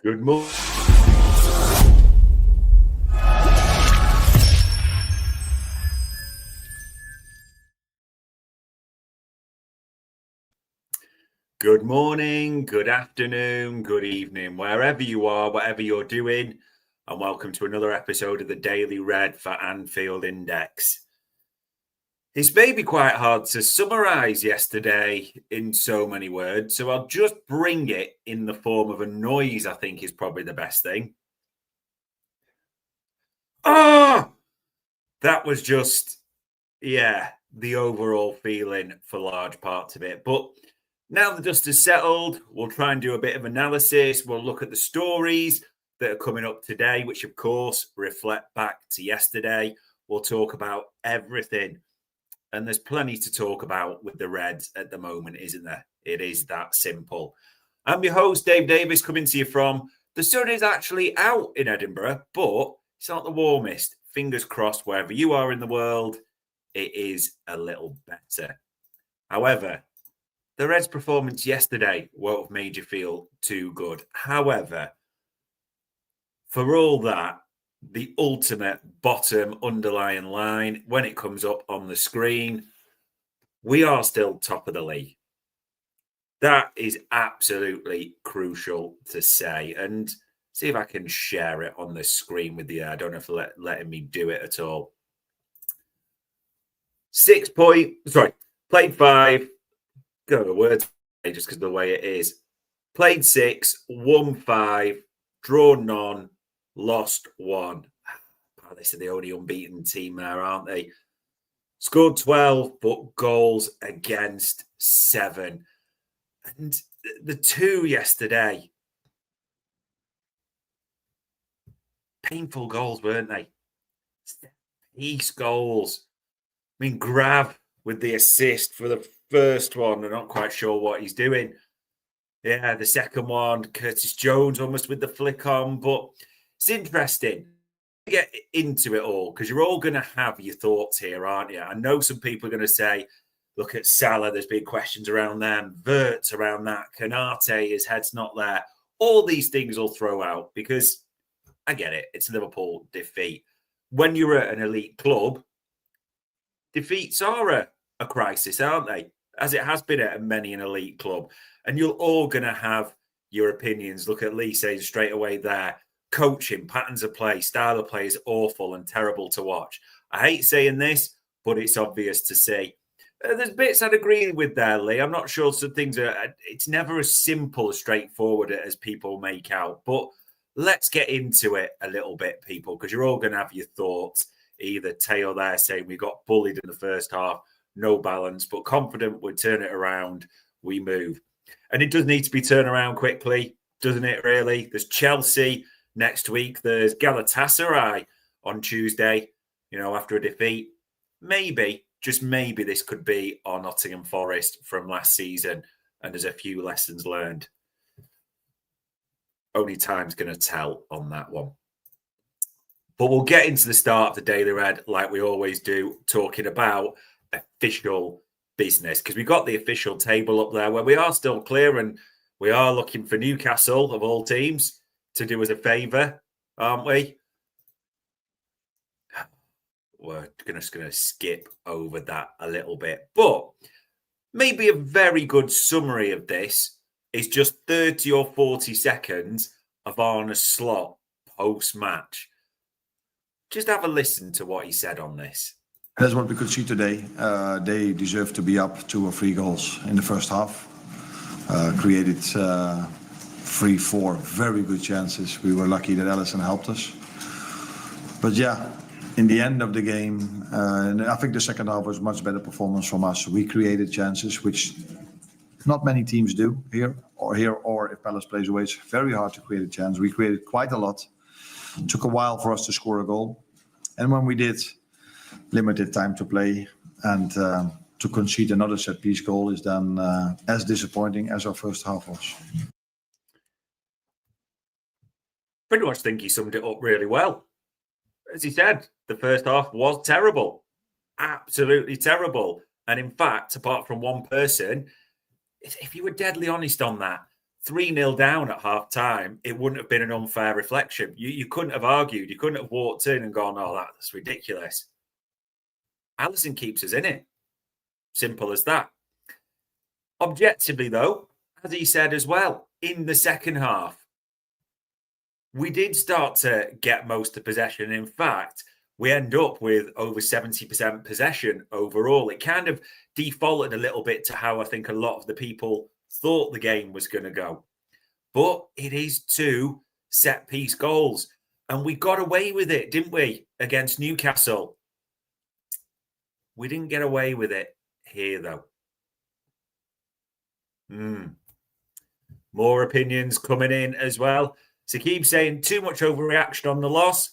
Good morning. Good morning, good afternoon, good evening, wherever you are, whatever you're doing, and welcome to another episode of the Daily Red for Anfield Index. It's maybe quite hard to summarise yesterday in so many words, so I'll just bring it in the form of a noise, I think is probably the best thing. Oh! That was just, the overall feeling for large parts of it. But now the dust has settled, we'll try and do a bit of analysis. We'll look at the stories that are coming up today, which of course reflect back to yesterday. We'll talk about everything. And there's plenty to talk about with the Reds at the moment, isn't there? It is that simple. I'm your host, Dave Davis, coming to you from the sun is actually out in Edinburgh, but it's not the warmest. Fingers crossed, wherever you are in the world, it is a little better. However, the Reds' performance yesterday won't have made you feel too good. However, for all that, the ultimate bottom underlying line, when it comes up on the screen, we are still top of the league. That is absolutely crucial to say. And see if I can share it on the screen with you. I don't know if they're letting me do it at all. Played 5. Go to words just because of the way it is. Played 6, won 5, drawn none, lost 1. Oh, they said the only unbeaten team there, aren't they? Scored 12, but goals against 7. And the 2 yesterday, painful goals, weren't they? Piece goals. I mean, Grav with the assist for the first one. I'm not quite sure what he's doing. Yeah, the second one, Curtis Jones almost with the flick on. But it's interesting to get into it all because you're all going to have your thoughts here, aren't you? I know some people are going to say, look at Salah, there's been questions around them. Verts around that. Canate, his head's not there. All these things will throw out because I get it. It's a Liverpool defeat. When you're at an elite club, defeats are a crisis, aren't they? As it has been at many an elite club. And you're all going to have your opinions. Look at Lee saying straight away there, coaching, patterns of play, style of play is awful and terrible to watch. I hate saying this, but it's obvious to see. There's bits I'd agree with there, Lee. I'm not sure some things it's never as simple, as straightforward as people make out. But let's get into it a little bit, people, because you're all going to have your thoughts. Either Tail there saying we got bullied in the first half, no balance, but confident we'd turn it around, we move. And it does need to be turned around quickly, doesn't it, really? There's Chelsea next week. There's Galatasaray on Tuesday, after a defeat. Maybe, just maybe this could be our Nottingham Forest from last season, and there's a few lessons learned. Only time's going to tell on that one. But we'll get into the start of the Daily Red like we always do, talking about official business, because we've got the official table up there where we are still clear and we are looking for Newcastle, of all teams, to do us a favour, aren't we? We're just going to skip over that a little bit. But maybe a very good summary of this is just 30 or 40 seconds of Arne Slot post-match. Just have a listen to what he said on this. That's what we could see today. They deserve to be up 2 or 3 goals in the first half. Created 3-4 very good chances. We were lucky that Alisson helped us. But yeah, in the end of the game, I think the second half was much better performance from us. We created chances, which not many teams do here, or if Palace plays away, it's very hard to create a chance. We created quite a lot. It took a while for us to score a goal. And when we did, limited time to play, and to concede another set-piece goal is then as disappointing as our first half was. Pretty much think he summed it up really well. As he said, the first half was terrible. Absolutely terrible. And in fact, apart from one person, if you were deadly honest on that, 3-0 down at half time, it wouldn't have been an unfair reflection. You couldn't have argued. You couldn't have walked in and gone, oh, that's ridiculous. Alisson keeps us in it. Simple as that. Objectively, though, as he said as well, in the second half, we did start to get most of the possession. In fact, we end up with over 70% possession overall. It kind of defaulted a little bit to how I think a lot of the people thought the game was going to go. But it is 2 set-piece goals. And we got away with it, didn't we, against Newcastle? We didn't get away with it here, though. More opinions coming in as well. So keep saying too much overreaction on the loss.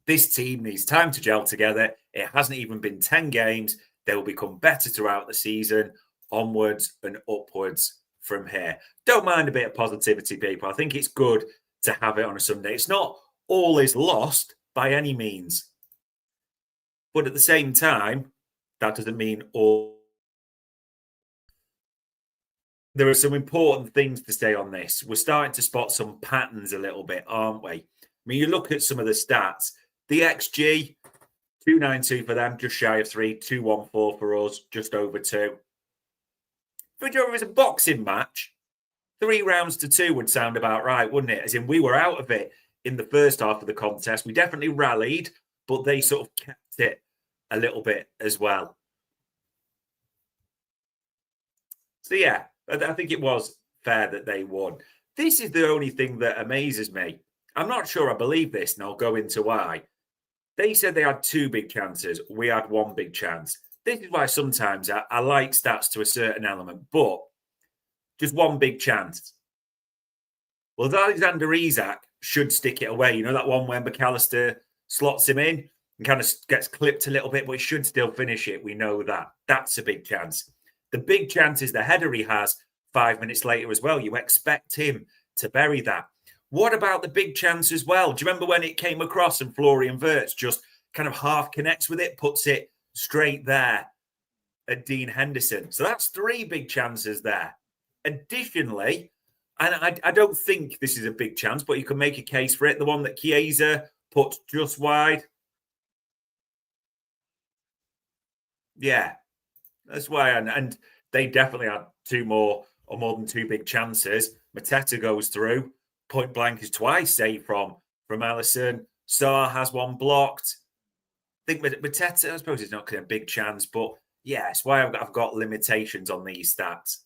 This team needs time to gel together. It hasn't even been 10 games. They will become better throughout the season, onwards and upwards from here. Don't mind a bit of positivity, people. I think it's good to have it on a Sunday. It's not all is lost by any means. But at the same time, that doesn't mean all. There are some important things to say on this. We're starting to spot some patterns a little bit, aren't we? I mean, you look at some of the stats. The XG, 292 for them, just shy of 3, 214 for us, just over 2. If it was a boxing match, 3 rounds to 2 would sound about right, wouldn't it? As in, we were out of it in the first half of the contest. We definitely rallied, but they sort of kept it a little bit as well. So, yeah, I think it was fair that they won. This is the only thing that amazes me. I'm not sure I believe this, and I'll go into why. They said they had 2 big chances. We had 1 big chance. This is why sometimes I like stats to a certain element, but just 1 big chance. Well, Alexander Isak should stick it away. You know, that one where McAllister slots him in and kind of gets clipped a little bit, but he should still finish it. We know that. That's a big chance. The big chance is the header he has 5 minutes later as well. You expect him to bury that. What about the big chance as well? Do you remember when it came across and Florian Wirtz just kind of half connects with it, puts it straight there at Dean Henderson? So that's 3 big chances there. Additionally, and I don't think this is a big chance, but you can make a case for it. The one that Chiesa put just wide. Yeah, that's why. And they definitely had 2 more or more than 2 big chances. Mateta goes through. Point blank is twice saved from Alisson. Sarr has 1 blocked. I think Mateta, I suppose it's not a big chance, but yeah, it's why I've got limitations on these stats.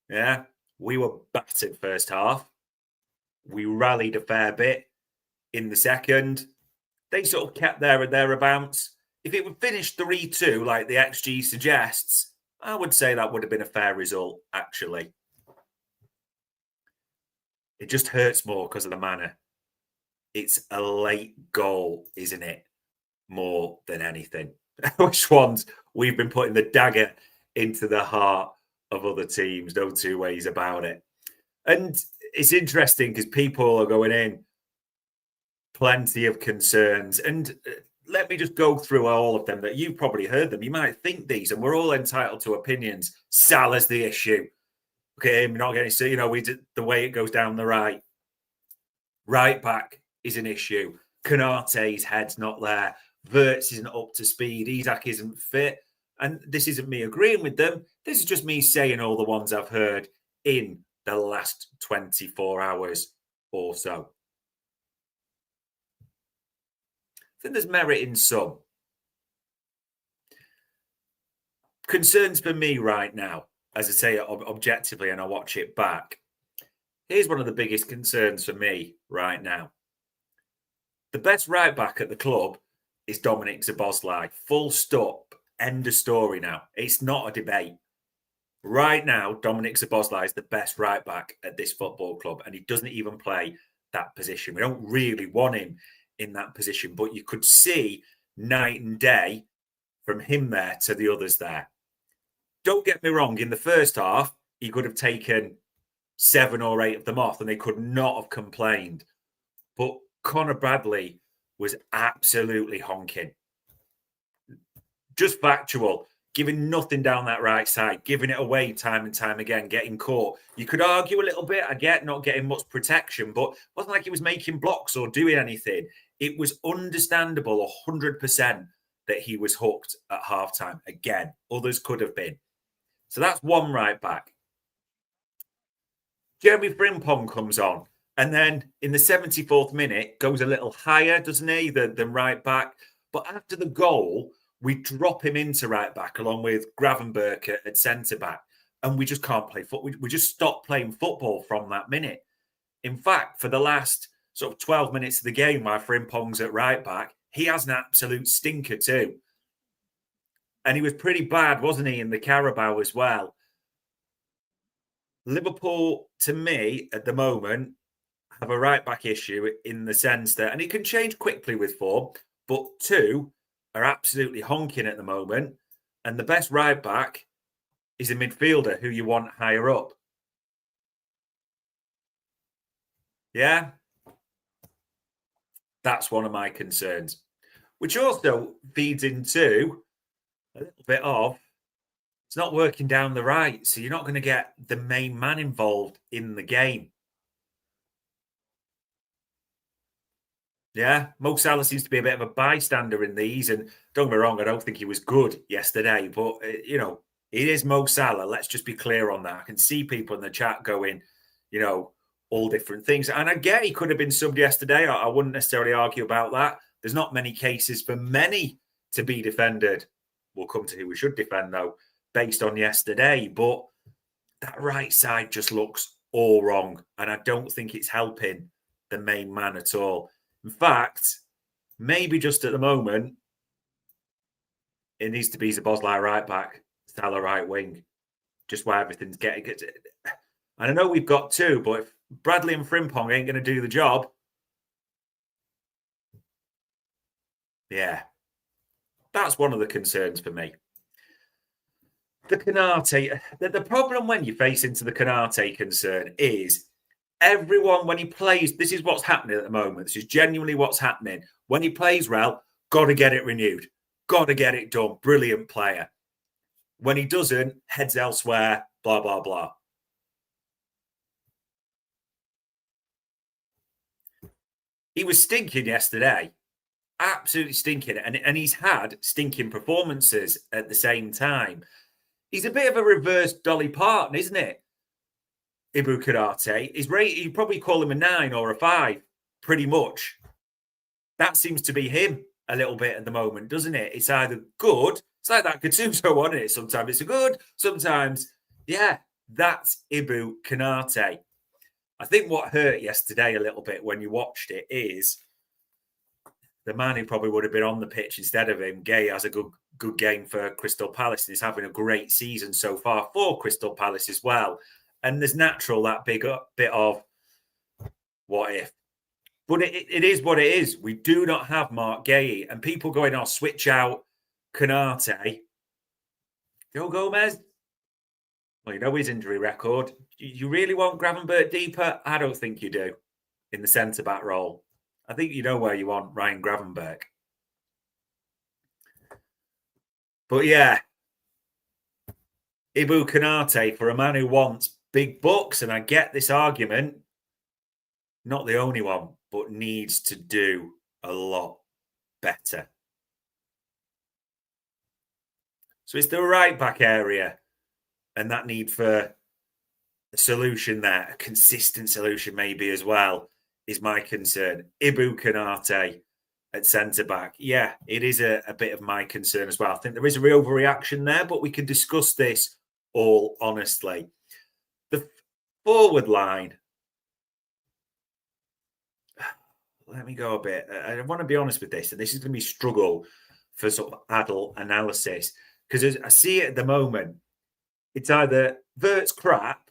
Yeah, we were battered first half. We rallied a fair bit in the second. They sort of kept there or thereabouts. If it would finish 3-2, like the XG suggests, I would say that would have been a fair result, actually. It just hurts more because of the manner. It's a late goal, isn't it? More than anything. Which ones we've been putting the dagger into the heart of other teams. No 2 ways about it. And it's interesting because people are going in plenty of concerns. And let me just go through all of them that you've probably heard them. You might think these, and we're all entitled to opinions. Salah's the issue. Okay, we're not getting, you know, the way it goes down the right. Right back is an issue. Konate's head's not there. Wirtz isn't up to speed. Isak isn't fit. And this isn't me agreeing with them. This is just me saying all the ones I've heard in the last 24 hours or so. I think there's merit in some. Concerns for me right now, as I say objectively, and I watch it back. Here's one of the biggest concerns for me right now. The best right back at the club is Dominic Szoboszlai. Full stop. End of story now. It's not a debate. Right now, Dominic Szoboszlai is the best right back at this football club, and he doesn't even play that position. We don't really want him in that position, but you could see night and day from him there to the others there. Don't get me wrong, in the first half, he could have taken 7 or 8 of them off and they could not have complained. But Conor Bradley was absolutely honking. Just factual. giving nothing down that right side, giving it away time and time again, getting caught. You could argue a little bit, I get not getting much protection, but it wasn't like he was making blocks or doing anything. It was understandable 100% that he was hooked at halftime. Again, others could have been. So that's one right back. Jeremy Frimpong comes on, and then in the 74th minute goes a little higher, doesn't he, than right back. But after the goal, we drop him into right back along with Gravenberch at centre back, and we just can't play football. We just stop playing football from that minute. In fact, for the last sort of 12 minutes of the game, while Frimpong's at right back, he has an absolute stinker too. And he was pretty bad, wasn't he, in the Carabao as well. Liverpool, to me, at the moment, have a right-back issue in the sense that, and it can change quickly with form, but two are absolutely honking at the moment. And the best right-back is a midfielder who you want higher up. Yeah? That's one of my concerns, which also feeds into a little bit of it's not working down the right, so you're not going to get the main man involved in the game. Yeah, Mo Salah seems to be a bit of a bystander in these, and don't get me wrong, I don't think he was good yesterday, but, it is Mo Salah. Let's just be clear on that. I can see people in the chat going, all different things. And I get he could have been subbed yesterday. I wouldn't necessarily argue about that. There's not many cases for many to be defended. We'll come to who we should defend, though, based on yesterday. But that right side just looks all wrong. And I don't think it's helping the main man at all. In fact, maybe just at the moment, it needs to be Szoboszlai right back, Salah right wing, just where everything's getting. And I know we've got two, but if Bradley and Frimpong ain't going to do the job, yeah, that's one of the concerns for me. The Konate, the problem when you face into the Konate concern is everyone, when he plays, this is what's happening at the moment. This is genuinely what's happening. When he plays well, got to get it renewed. Got to get it done. Brilliant player. When he doesn't, heads elsewhere, blah, blah, blah. He was stinking yesterday. Absolutely stinking. And he's had stinking performances at the same time. He's a bit of a reverse Dolly Parton, isn't it? Ibou Konate. His rate, you'd probably call him a 9 or a 5, pretty much. That seems to be him a little bit at the moment, doesn't it? It's either good. It's like that Gattuso one, isn't it? Sometimes it's a good. Sometimes, yeah, that's Ibou Konate. I think what hurt yesterday a little bit when you watched it is the man who probably would have been on the pitch instead of him, Gay, has a good game for Crystal Palace and is having a great season so far for Crystal Palace as well. And there's natural that big bit of what if. But it is what it is. We do not have Mark Gay. And people going, switch out Konate. Joe Gomez? Well, you know his injury record. You really want Gravenberch deeper? I don't think you do in the centre-back role. I think you know where you want Ryan Gravenberch. But yeah, Ibou Konate, for a man who wants big bucks, and I get this argument, not the only one, but needs to do a lot better. So it's the right back area and that need for a solution there, a consistent solution maybe as well, is my concern. Ibou Konate at centre-back. Yeah, it is a bit of my concern as well. I think there is a real overreaction there, but we can discuss this all honestly. The forward line. Let me go a bit. I want to be honest with this, and this is going to be struggle for sort of adult analysis, because as I see it at the moment, it's either Vert's crap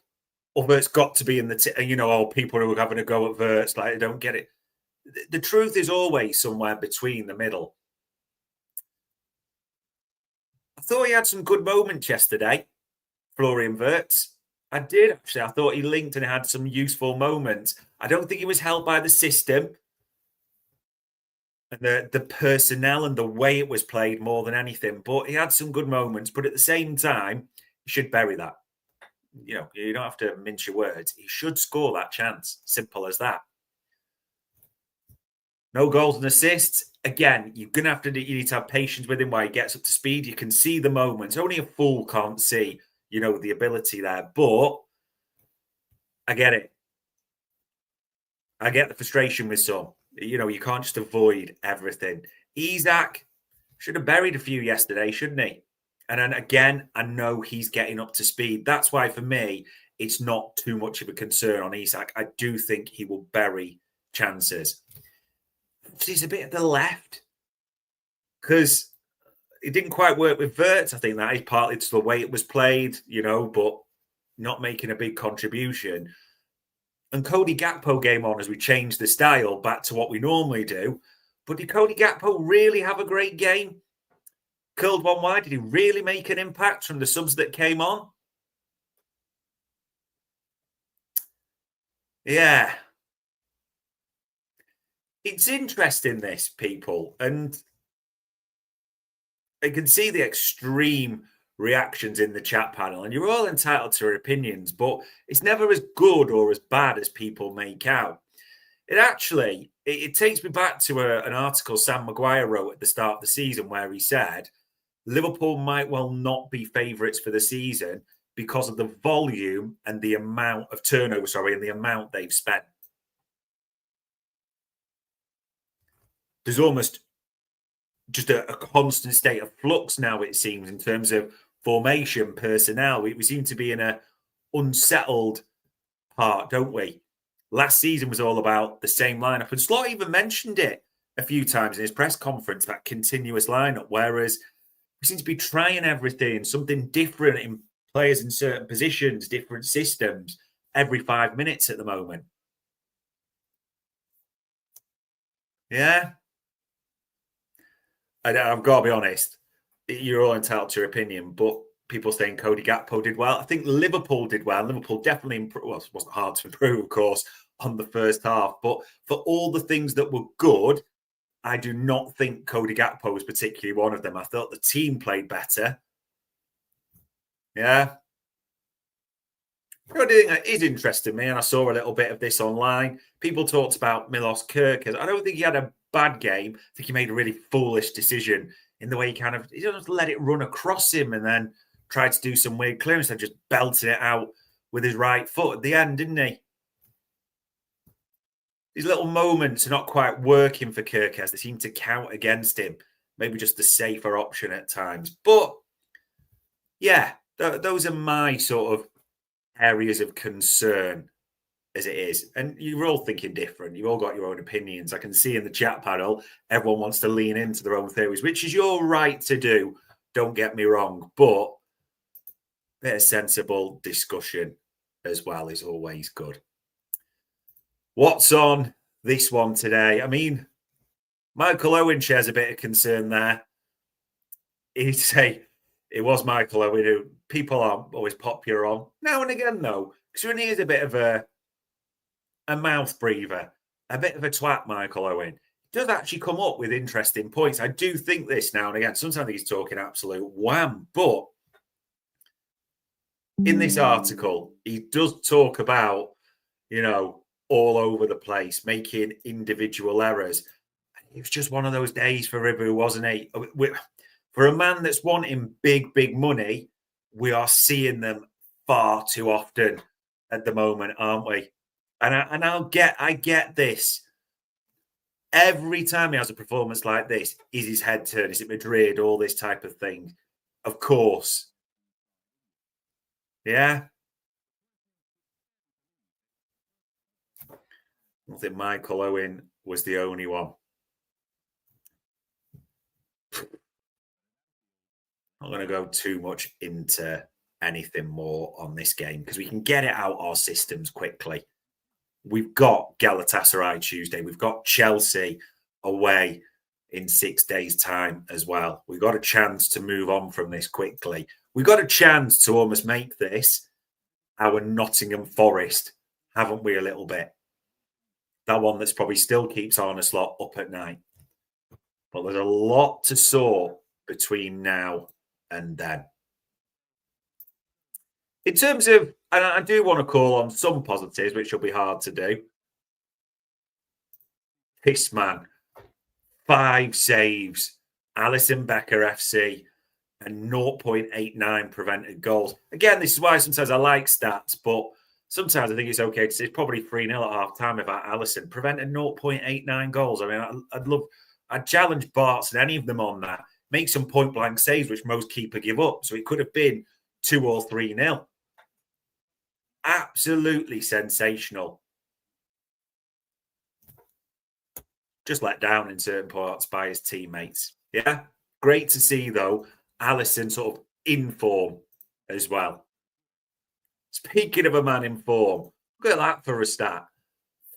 or Vert's got to be in the, people who are having a go at Vert's, like, I don't get it. The truth is always somewhere between the middle. I thought he had some good moments yesterday, Florian Wirtz. I did, actually. I thought he linked and had some useful moments. I don't think he was helped by the system. and the personnel and the way it was played more than anything. But he had some good moments. But at the same time, you should bury that. You know, you don't have to mince your words. He should score that chance. Simple as that. No goals and assists. Again, you're gonna have to. You need to have patience with him while he gets up to speed. You can see the moments. Only a fool can't see, you know, the ability there. But I get it. I get the frustration with some. You know, you can't just avoid everything. Isak should have buried a few yesterday, shouldn't he? And then again, I know he's getting up to speed. That's why for me, it's not too much of a concern on Isak. I do think he will bury chances. He's a bit at the left because it didn't quite work with Wirtz. I think that is partly to the way it was played, you know, but not making a big contribution. And Cody Gakpo came on as we changed the style back to what we normally do. But did Cody Gakpo really have a great game? Curled one wide. Did he really make an impact from the subs that came on? Yeah. It's interesting, this, people. And I can see the extreme reactions in the chat panel, and you're all entitled to your opinions, but it's never as good or as bad as people make out. It takes me back to an article Sam Maguire wrote at the start of the season where he said Liverpool might well not be favourites for the season because of the volume and the amount of turnover, and the amount they've spent. There's almost just a constant state of flux now, it seems, in terms of formation, personnel. We seem to be in a unsettled part, don't we? Last season was all about the same lineup. And Slot even mentioned it a few times in his press conference, that continuous lineup, whereas we seem to be trying everything, something different in players in certain positions, different systems every 5 minutes at the moment. Yeah. I've got to be honest, you're all entitled to your opinion, but people saying Cody Gakpo did well. I think Liverpool did well. Liverpool definitely improved. Well, it wasn't hard to improve, of course, on the first half. But for all the things that were good, I do not think Cody Gakpo was particularly one of them. I thought the team played better. Yeah. The only thing that is interesting me, and I saw a little bit of this online, people talked about Milos Kerkez. I don't think he had a bad game. I think he made a really foolish decision in the way he just let it run across him and then tried to do some weird clearance and just belted it out with his right foot at the end, didn't he? These little moments are not quite working for Kerkez. They seem to count against him. Maybe just the safer option at times. But yeah, those are my sort of areas of concern as it is. And you're all thinking different. You've all got your own opinions. I can see in the chat panel, everyone wants to lean into their own theories, which is your right to do. Don't get me wrong. But a bit of sensible discussion as well is always good. What's on this one today? I mean, Michael Owen shares a bit of concern there. He'd say it was Michael Owen who people aren't always popular on. Now and again, though, because when he is a bit of a mouth breather, a bit of a twat, Michael Owen, does actually come up with interesting points. I do think this now and again. Sometimes he's talking absolute wham, but in this article, he does talk about, you know, all over the place, making individual errors. It was just one of those days for Ribu, wasn't he? For a man that's wanting big, big money, we are seeing them far too often at the moment, aren't we? And I get this. Every time he has a performance like this, is his head turned? Is it Madrid? All this type of thing. Of course. Yeah. I think Michael Owen was the only one. I'm not going to go too much into anything more on this game because we can get it out our systems quickly. We've got Galatasaray Tuesday. We've got Chelsea away in 6 days' time as well. We've got a chance to move on from this quickly. We've got a chance to almost make this our Nottingham Forest, haven't we, a little bit? That one that's probably still keeps Arne Slot up at night. But there's a lot to sort between now and then. In terms of, and I do want to call on some positives, which will be hard to do. This man, 5 saves, Alisson Becker FC, and 0.89 prevented goals. Again, this is why sometimes I like stats, but sometimes I think it's okay to say it's probably 3-0 at half time about Alisson. Prevented 0.89 goals. I mean, I'd challenge Barts and any of them on that. Make some point blank saves, which most keeper give up. So it could have been 2 or 3-0. Absolutely sensational. Just let down in certain parts by his teammates. Yeah. Great to see, though, Alisson sort of in form as well. Speaking of a man in form, look at that for a stat.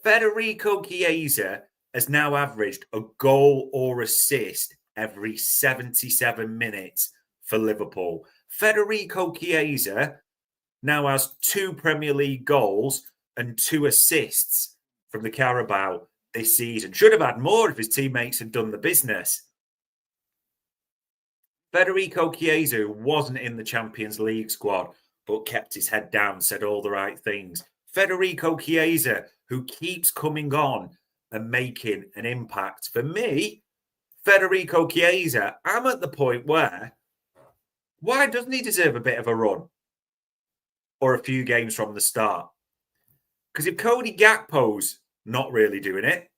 Federico Chiesa has now averaged a goal or assist every 77 minutes for Liverpool. Federico Chiesa now has 2 Premier League goals and 2 assists from the Carabao this season. Should have had more if his teammates had done the business. Federico Chiesa, who wasn't in the Champions League squad, but kept his head down, said all the right things. Federico Chiesa, who keeps coming on and making an impact. For me, Federico Chiesa, I'm at the point where, why doesn't he deserve a bit of a run? Or a few games from the start? Because if Cody Gakpo's not really doing it,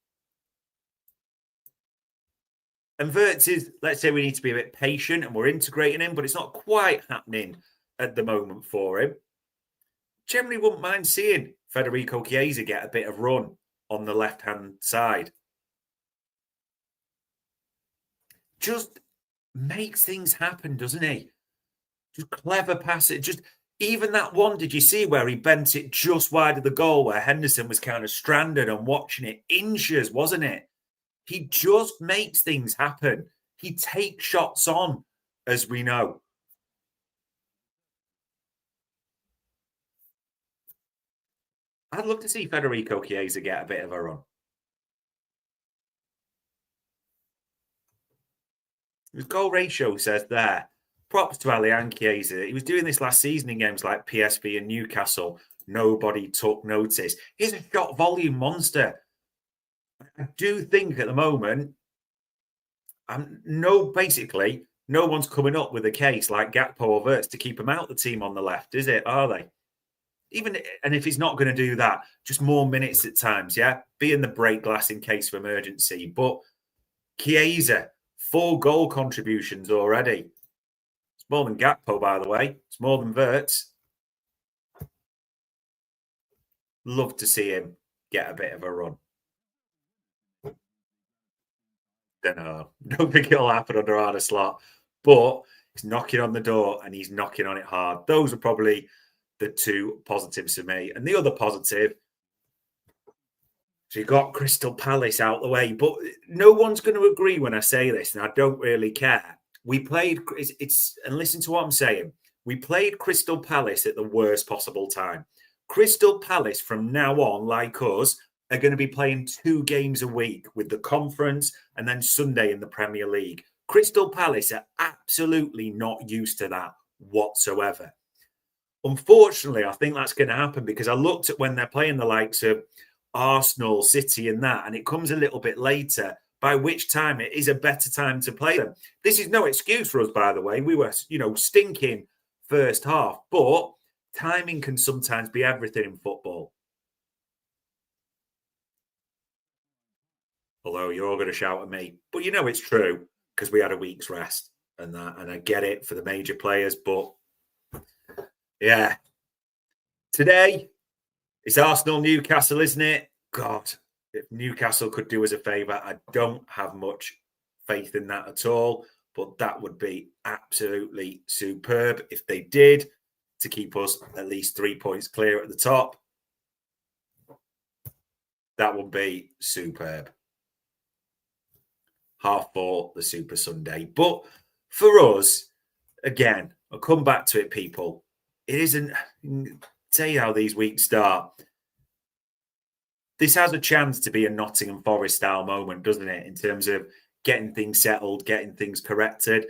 and Wirtz is, let's say we need to be a bit patient and we're integrating him, but it's not quite happening at the moment for him. Generally wouldn't mind seeing Federico Chiesa get a bit of run on the left-hand side. Just makes things happen, doesn't he? Just clever passes. Just even that one, did you see where he bent it just wide of the goal where Henderson was kind of stranded and watching it? Inches, wasn't it? He just makes things happen. He takes shots on, as we know. I'd love to see Federico Chiesa get a bit of a run. His goal ratio says there. Props to Alian Chiesa. He was doing this last season in games like PSV and Newcastle. Nobody took notice. He's a shot volume monster. I do think at the moment, basically, no one's coming up with a case like Gakpo or Wirtz to keep him out the team on the left, is it? Are they? And if he's not going to do that, just more minutes at times, yeah? Be in the break glass in case of emergency. But Chiesa, 4 goal contributions already. It's more than Gakpo, by the way. It's more than Wirtz. Love to see him get a bit of a run. Don't think it'll happen under Arne Slot, but he's knocking on the door and he's knocking on it hard. Those are probably the 2 positives for me. And the other positive, so you got Crystal Palace out the way, but no one's going to agree when I say this, and I don't really care. We played, and listen to what I'm saying. We played Crystal Palace at the worst possible time. Crystal Palace from now on, like us, are going to be playing 2 games a week with the conference and then Sunday in the Premier League. Crystal Palace are absolutely not used to that whatsoever. Unfortunately, I think that's going to happen because I looked at when they're playing the likes of Arsenal, City and that, and it comes a little bit later, by which time it is a better time to play them. This is no excuse for us, by the way. We were, stinking first half, but timing can sometimes be everything in football. Although you're all going to shout at me. But it's true because we had a week's rest and that. And I get it for the major players. But yeah. Today, it's Arsenal-Newcastle, isn't it? God, if Newcastle could do us a favour, I don't have much faith in that at all. But that would be absolutely superb if they did, to keep us at least 3 points clear at the top. That would be superb. 4:30, the Super Sunday. But for us, again, I'll come back to it, people. It isn't, tell you how these weeks start. This has a chance to be a Nottingham Forest style moment, doesn't it? In terms of getting things settled, getting things corrected.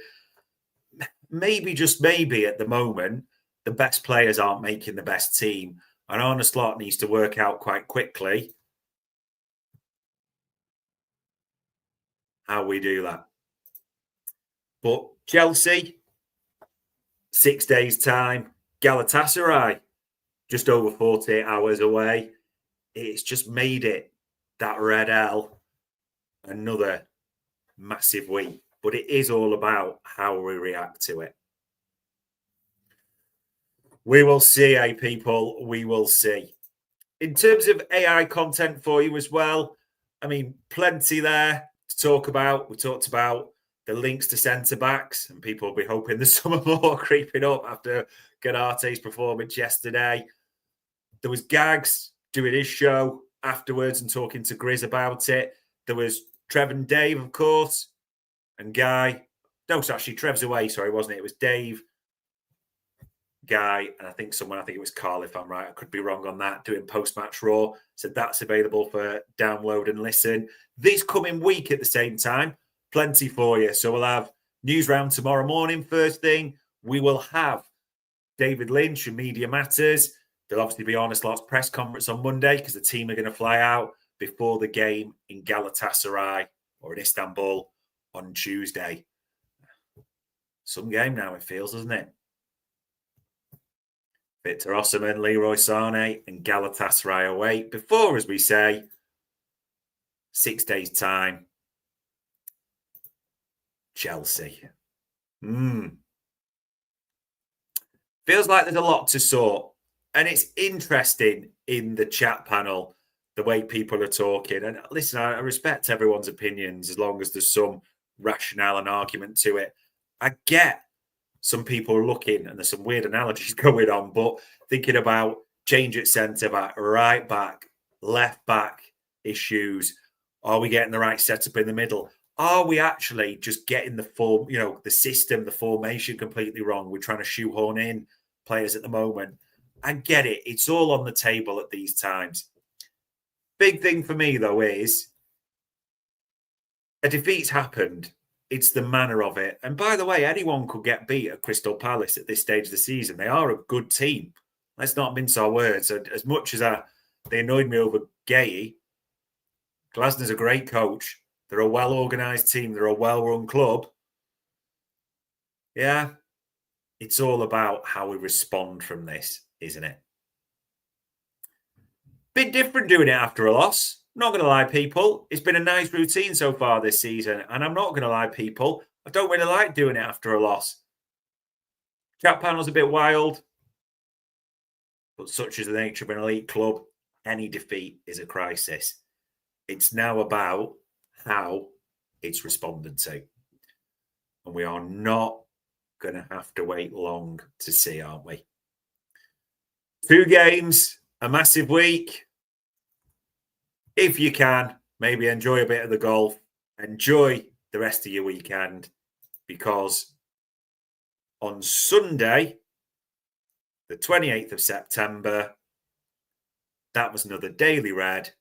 Maybe, just maybe at the moment, the best players aren't making the best team. And Arne Slot needs to work out quite quickly how we do that. But Chelsea, 6 days' time. Galatasaray, just over 48 hours away. It's just made it, that red L, another massive week. But it is all about how we react to it. We will see, people. We will see. In terms of AI content for you as well, I mean, plenty there to talk about. We talked about the links to centre-backs, and people will be hoping there's some more creeping up after Ganate's performance yesterday. There was Gags doing his show afterwards and talking to Grizz about it. There was Trev and Dave, of course, and Guy. No, it's actually Trev's away, sorry, wasn't it? It was Dave, Guy, and I think it was Carl, if I'm right. I could be wrong on that, doing post-match Raw. So that's available for download and listen. This coming week at the same time, plenty for you. So we'll have news round tomorrow morning, first thing. We will have David Lynch and Media Matters. There'll obviously be Arne Slot's press conference on Monday because the team are going to fly out before the game in Galatasaray or in Istanbul on Tuesday. Some game now, it feels, doesn't it? Victor Osimhen, Leroy Sané and Galatasaray away before, as we say, 6 days' time, Chelsea. Feels like there's a lot to sort. And it's interesting in the chat panel, the way people are talking. And listen, I respect everyone's opinions as long as there's some rationale and argument to it. I get some people are looking, and there's some weird analogies going on, but thinking about change at centre back, right back, left back issues. Are we getting the right setup in the middle? Are we actually just getting the form, the system, the formation completely wrong? We're trying to shoehorn in players at the moment. I get it. It's all on the table at these times. Big thing for me, though, is a defeat's happened. It's the manner of it. And by the way, anyone could get beat at Crystal Palace at this stage of the season. They are a good team. Let's not mince our words. As much as they annoyed me over Gay, Glasner's a great coach. They're a well-organised team. They're a well-run club. Yeah, it's all about how we respond from this, isn't it? Bit different doing it after a loss. Not going to lie, people. It's been a nice routine so far this season. And I'm not going to lie, people. I don't really like doing it after a loss. Chat panel's a bit wild. But such is the nature of an elite club, any defeat is a crisis. It's now about how it's responded to. And we are not going to have to wait long to see, aren't we? 2 games, a massive week. If you can, maybe enjoy a bit of the golf. Enjoy the rest of your weekend, because on Sunday, the 28th of September, that was another Daily Red